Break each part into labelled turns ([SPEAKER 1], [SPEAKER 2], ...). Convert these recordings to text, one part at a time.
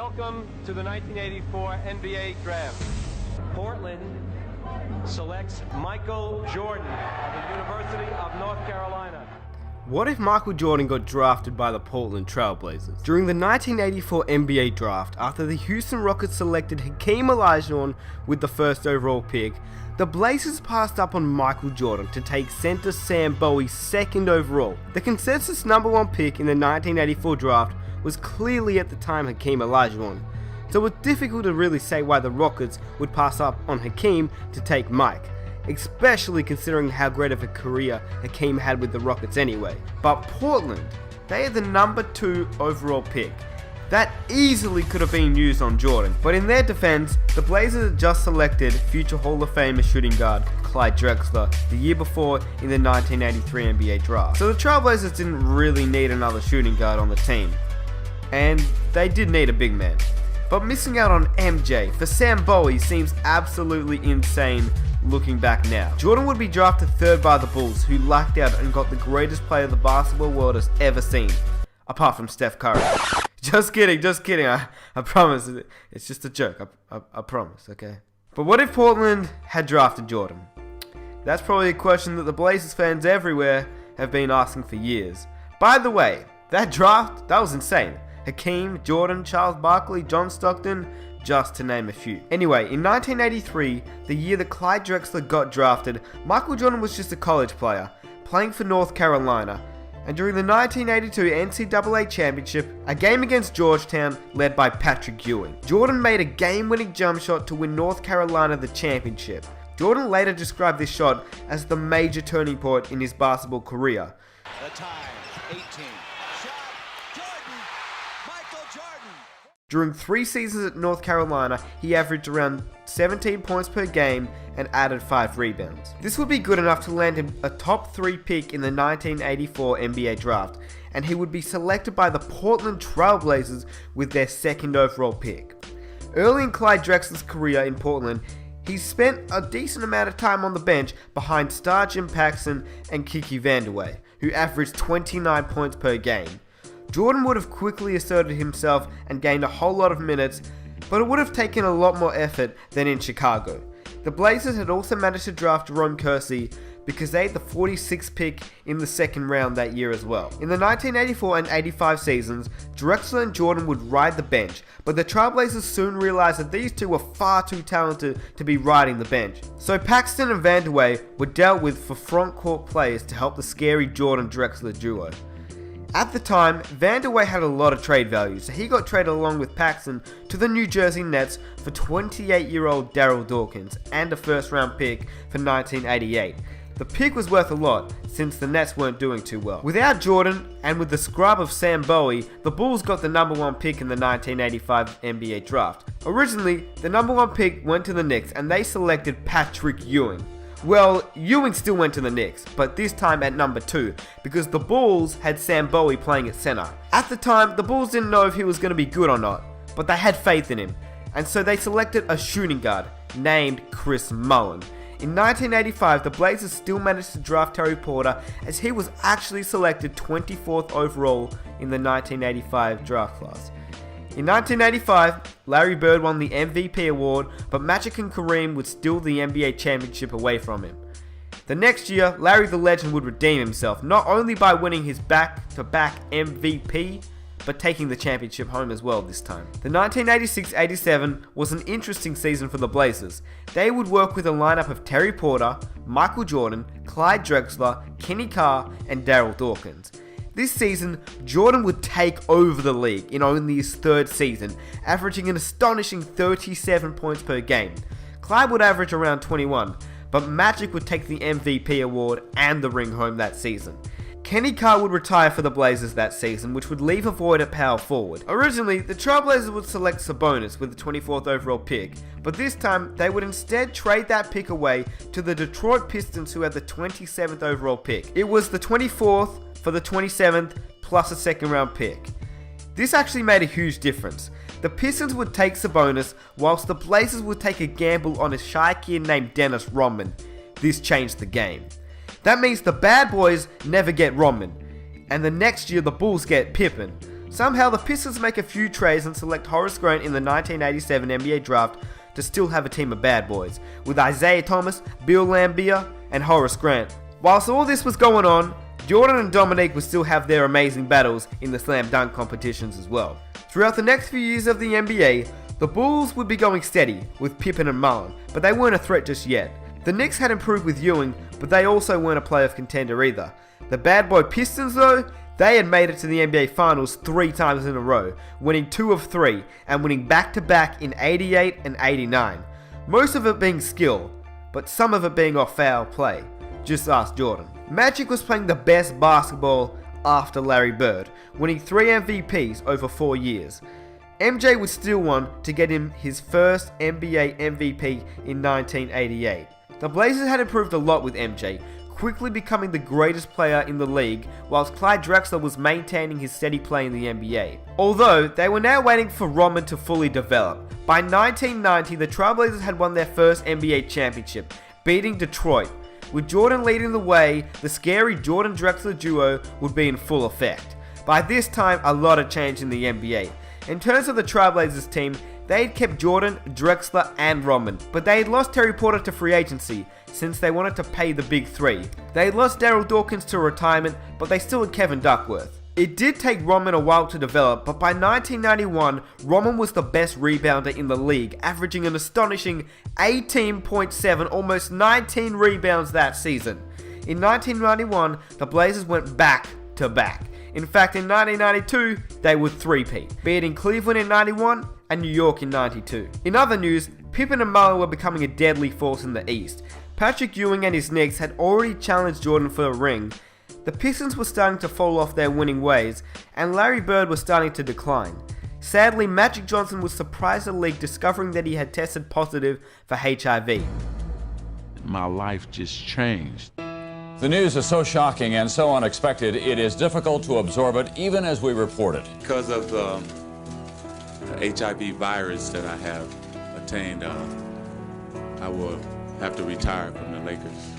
[SPEAKER 1] Welcome to the 1984 NBA Draft. Portland selects Michael Jordan of the University of North Carolina.
[SPEAKER 2] What if Michael Jordan got drafted by the Portland Trailblazers? During the 1984 NBA Draft, after the Houston Rockets selected Hakeem Olajuwon with the first overall pick, the Blazers passed up on Michael Jordan to take center Sam Bowie second overall. The consensus number one pick in the 1984 draft was clearly at the time Hakeem Olajuwon, so it's difficult to really say why the Rockets would pass up on Hakeem to take Mike, especially considering how great of a career Hakeem had with the Rockets anyway. But Portland, they had the number 2 overall pick. That easily could have been used on Jordan, but in their defense, the Blazers had just selected future Hall of Famer shooting guard Clyde Drexler the year before in the 1983 NBA draft. So the Trailblazers didn't really need another shooting guard on the team, and they did need a big man. But missing out on MJ for Sam Bowie seems absolutely insane looking back now. Jordan would be drafted third by the Bulls, who lucked out and got the greatest player the basketball world has ever seen, apart from Steph Curry. Just kidding. I promise. It's just a joke. I promise, okay? But what if Portland had drafted Jordan? That's probably a question that the Blazers fans everywhere have been asking for years. By the way, that draft, that was insane. Hakeem, Jordan, Charles Barkley, John Stockton, just to name a few. Anyway, in 1983, the year that Clyde Drexler got drafted, Michael Jordan was just a college player, playing for North Carolina. And during the 1982 NCAA Championship, a game against Georgetown led by Patrick Ewing, Jordan made a game-winning jump shot to win North Carolina the championship. Jordan later described this shot as the major turning point in his basketball career.
[SPEAKER 3] The time, 18. Shot, Jordan, Michael Jordan.
[SPEAKER 2] During 3 seasons at North Carolina, he averaged around 17 points per game and added 5 rebounds. This would be good enough to land him a top 3 pick in the 1984 NBA draft, and he would be selected by the Portland Trailblazers with their second overall pick. Early in Clyde Drexler's career in Portland, he spent a decent amount of time on the bench behind star Jim Paxson and Kiki Vandeweghe, who averaged 29 points per game. Jordan would have quickly asserted himself and gained a whole lot of minutes, but it would have taken a lot more effort than in Chicago. The Blazers had also managed to draft Jerome Kersey because they had the 46th pick in the second round that year as well. In the 1984 and 85 seasons, Drexler and Jordan would ride the bench, but the Trailblazers soon realized that these two were far too talented to be riding the bench. So Paxson and Vandeweghe were dealt with for front court players to help the scary Jordan-Drexler duo. At the time, Vandeweghe had a lot of trade value, so he got traded along with Paxson to the New Jersey Nets for 28-year-old Darryl Dawkins and a first-round pick for 1988. The pick was worth a lot, since the Nets weren't doing too well. Without Jordan, and with the scrub of Sam Bowie, the Bulls got the number 1 pick in the 1985 NBA draft. Originally, the number 1 pick went to the Knicks, and they selected Patrick Ewing. Well, Ewing still went to the Knicks, but this time at number 2, because the Bulls had Sam Bowie playing at center. At the time, the Bulls didn't know if he was going to be good or not, but they had faith in him, and so they selected a shooting guard named Chris Mullin. In 1985, the Blazers still managed to draft Terry Porter, as he was actually selected 24th overall in the 1985 draft class. In 1985, Larry Bird won the MVP award, but Magic and Kareem would steal the NBA championship away from him. The next year, Larry the Legend would redeem himself, not only by winning his back-to-back MVP, but taking the championship home as well this time. The 1986-87 was an interesting season for the Blazers. They would work with a lineup of Terry Porter, Michael Jordan, Clyde Drexler, Kenny Carr, and Darryl Dawkins. This season, Jordan would take over the league in only his 3rd season, averaging an astonishing 37 points per game. Clyde would average around 21, but Magic would take the MVP award and the ring home that season. Kenny Carr would retire for the Blazers that season, which would leave a void at power forward. Originally, the Trailblazers would select Sabonis with the 24th overall pick, but this time they would instead trade that pick away to the Detroit Pistons, who had the 27th overall pick. It was the 24th for the 27th plus a second round pick. This actually made a huge difference. The Pistons would take Sabonis, whilst the Blazers would take a gamble on a shy kid named Dennis Rodman. This changed the game. That means the bad boys never get Rodman, and the next year the Bulls get Pippen. Somehow the Pistons make a few trades and select Horace Grant in the 1987 NBA draft to still have a team of bad boys, with Isaiah Thomas, Bill Laimbeer, and Horace Grant. Whilst all this was going on, Jordan and Dominique would still have their amazing battles in the slam dunk competitions as well. Throughout the next few years of the NBA, the Bulls would be going steady with Pippen and Mullen, but they weren't a threat just yet. The Knicks had improved with Ewing, but they also weren't a playoff contender either. The bad boy Pistons though, they had made it to the NBA Finals 3 times in a row, winning 2 of 3 and winning back-to-back in 88 and 89. Most of it being skill, but some of it being off foul play. Just ask Jordan. Magic was playing the best basketball after Larry Bird, winning 3 MVPs over 4 years. MJ would still want to get him his first NBA MVP in 1988. The Blazers had improved a lot with MJ, quickly becoming the greatest player in the league, whilst Clyde Drexler was maintaining his steady play in the NBA. Although, they were now waiting for Rodman to fully develop. By 1990, the Trailblazers had won their first NBA championship, beating Detroit. With Jordan leading the way, the scary Jordan-Drexler duo would be in full effect. By this time, a lot had changed in the NBA. In terms of the Trailblazers team, they had kept Jordan, Drexler, and Rodman, but they had lost Terry Porter to free agency, since they wanted to pay the big three. They had lost Darryl Dawkins to retirement, but they still had Kevin Duckworth. It did take Rodman a while to develop, but by 1991, Rodman was the best rebounder in the league, averaging an astonishing 18.7, almost 19 rebounds that season. In 1991, the Blazers went back to back. In fact, in 1992, they would three-peat, beating Cleveland in 91 and New York in 92. In other news, Pippen and Mullen were becoming a deadly force in the East. Patrick Ewing and his Knicks had already challenged Jordan for a ring. The Pistons were starting to fall off their winning ways, and Larry Bird was starting to decline. Sadly, Magic Johnson was surprised the league discovering that he had tested positive for HIV.
[SPEAKER 4] My life just changed.
[SPEAKER 5] The news is so shocking and so unexpected, it is difficult to absorb it even as we report it.
[SPEAKER 4] Because of the HIV virus that I have attained, I will have to retire from the Lakers.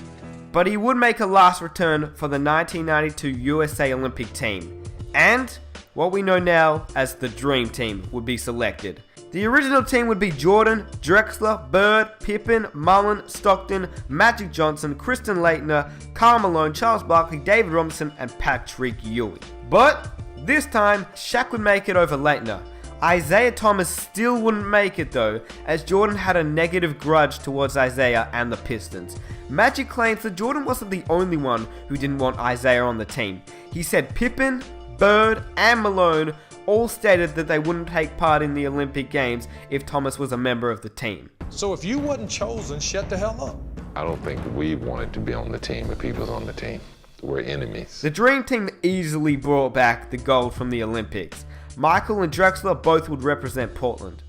[SPEAKER 2] But he would make a last return for the 1992 USA Olympic team. And what we know now as the Dream Team would be selected. The original team would be Jordan, Drexler, Bird, Pippen, Mullen, Stockton, Magic Johnson, Kristen Leitner, Karl Malone, Charles Barkley, David Robinson, and Patrick Ewing. But this time, Shaq would make it over Leitner. Isaiah Thomas still wouldn't make it though, as Jordan had a negative grudge towards Isaiah and the Pistons. Magic claims that Jordan wasn't the only one who didn't want Isaiah on the team. He said Pippen, Bird, and Malone all stated that they wouldn't take part in the Olympic Games if Thomas was a member of the team.
[SPEAKER 6] So if you wasn't chosen, shut the hell up.
[SPEAKER 7] I don't think we wanted to be on the team if he was on the team. We're enemies.
[SPEAKER 2] The Dream Team easily brought back the gold from the Olympics. Michael and Drexler both would represent Portland.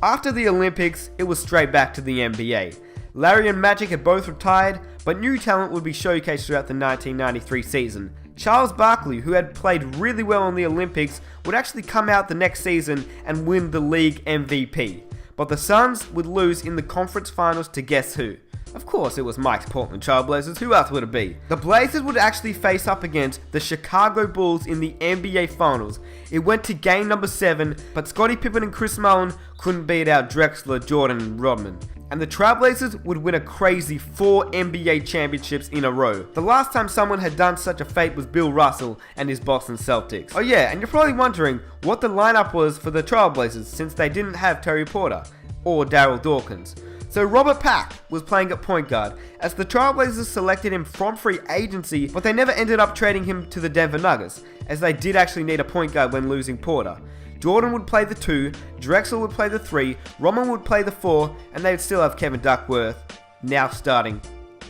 [SPEAKER 2] After the Olympics, it was straight back to the NBA. Larry and Magic had both retired, but new talent would be showcased throughout the 1993 season. Charles Barkley, who had played really well in the Olympics, would actually come out the next season and win the league MVP. But the Suns would lose in the conference finals to guess who? Of course it was Mike's Portland Trailblazers, who else would it be? The Blazers would actually face up against the Chicago Bulls in the NBA Finals. It went to game number 7, but Scottie Pippen and Chris Mullin couldn't beat out Drexler, Jordan, and Rodman. And the Trailblazers would win a crazy 4 NBA championships in a row. The last time someone had done such a feat was Bill Russell and his Boston Celtics. Oh yeah, and you're probably wondering what the lineup was for the Trailblazers since they didn't have Terry Porter or Darryl Dawkins. So Robert Pack was playing at point guard, as the Trailblazers selected him from free agency, but they never ended up trading him to the Denver Nuggets, as they did actually need a point guard when losing Porter. Jordan would play the 2, Drexler would play the 3, Rodman would play the 4, and they would still have Kevin Duckworth, now starting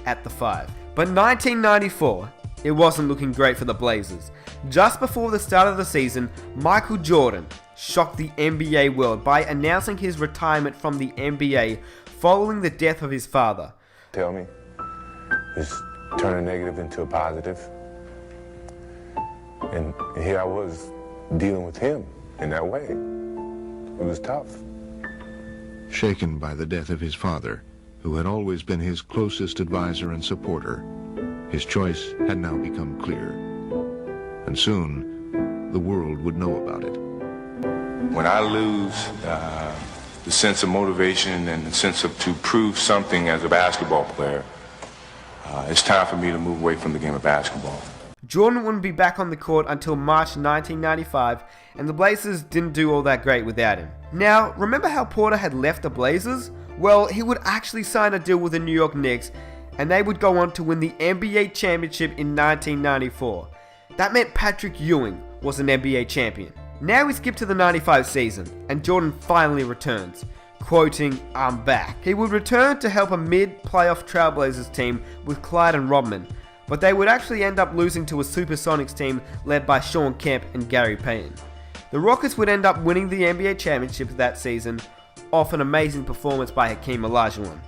[SPEAKER 2] at the 5. But 1994, it wasn't looking great for the Blazers. Just before the start of the season, Michael Jordan shocked the NBA world by announcing his retirement from the NBA following the death of his father.
[SPEAKER 7] Tell me, just turn a negative into a positive. And here I was dealing with him in that way. It was tough.
[SPEAKER 8] Shaken by the death of his father, who had always been his closest advisor and supporter, his choice had now become clear. And soon, the world would know about it.
[SPEAKER 7] When I lose the sense of motivation and the sense of to prove something as a basketball player, it's time for me to move away from the game of basketball.
[SPEAKER 2] Jordan wouldn't be back on the court until March 1995, and the Blazers didn't do all that great without him. Now, remember how Porter had left the Blazers? Well, he would actually sign a deal with the New York Knicks, and they would go on to win the NBA championship in 1994. That meant Patrick Ewing was an NBA champion. Now we skip to the 95 season, and Jordan finally returns, quoting, "I'm back." He would return to help a mid-playoff Trailblazers team with Clyde and Rodman, but they would actually end up losing to a Supersonics team led by Sean Kemp and Gary Payton. The Rockets would end up winning the NBA championship that season off an amazing performance by Hakeem Olajuwon,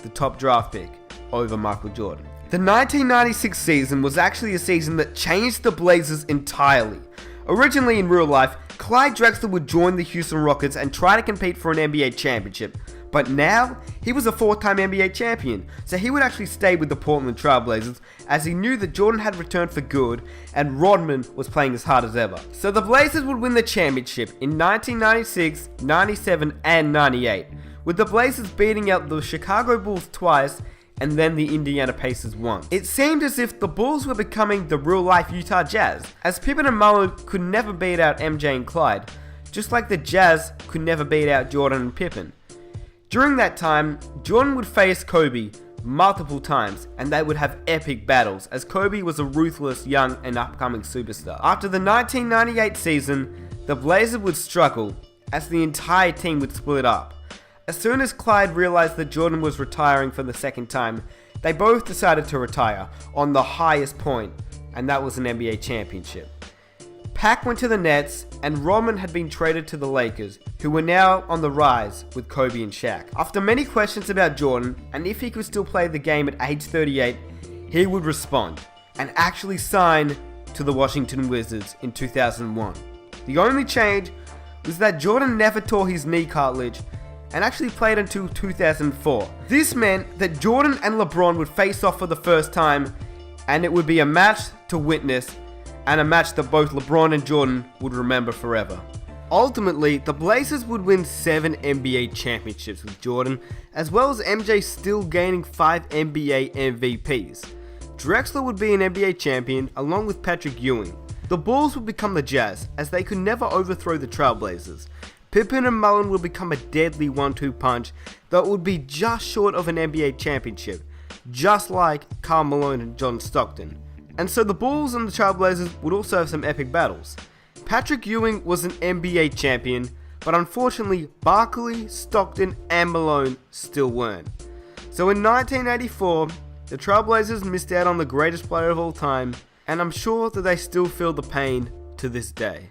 [SPEAKER 2] the top draft pick, over Michael Jordan. The 1996 season was actually a season that changed the Blazers entirely. Originally in real life, Clyde Drexler would join the Houston Rockets and try to compete for an NBA championship. But now, he was a 4-time NBA champion, so he would actually stay with the Portland Trailblazers as he knew that Jordan had returned for good and Rodman was playing as hard as ever. So the Blazers would win the championship in 1996, 97 and 98, with the Blazers beating out the Chicago Bulls twice and then the Indiana Pacers once. It seemed as if the Bulls were becoming the real-life Utah Jazz, as Pippen and Mullin could never beat out MJ and Clyde, just like the Jazz could never beat out Jordan and Pippen. During that time, Jordan would face Kobe multiple times, and they would have epic battles, as Kobe was a ruthless young and upcoming superstar. After the 1998 season, the Blazers would struggle, as the entire team would split up. As soon as Clyde realized that Jordan was retiring for the second time, they both decided to retire on the highest point, and that was an NBA championship. Pac went to the Nets, and Rodman had been traded to the Lakers, who were now on the rise with Kobe and Shaq. After many questions about Jordan, and if he could still play the game at age 38, he would respond, and actually sign to the Washington Wizards in 2001. The only change was that Jordan never tore his knee cartilage, and actually played until 2004. This meant that Jordan and LeBron would face off for the first time, and it would be a match to witness, and a match that both LeBron and Jordan would remember forever. Ultimately, the Blazers would win 7 NBA championships with Jordan, as well as MJ still gaining 5 NBA MVPs. Drexler would be an NBA champion along with Patrick Ewing. The Bulls would become the Jazz, as they could never overthrow the Trailblazers. Pippen and Mullin would become a deadly 1-2 punch that would be just short of an NBA championship, just like Karl Malone and John Stockton. And so the Bulls and the Trailblazers would also have some epic battles. Patrick Ewing was an NBA champion, but unfortunately Barkley, Stockton and Malone still weren't. So in 1984, the Trailblazers missed out on the greatest player of all time, and I'm sure that they still feel the pain to this day.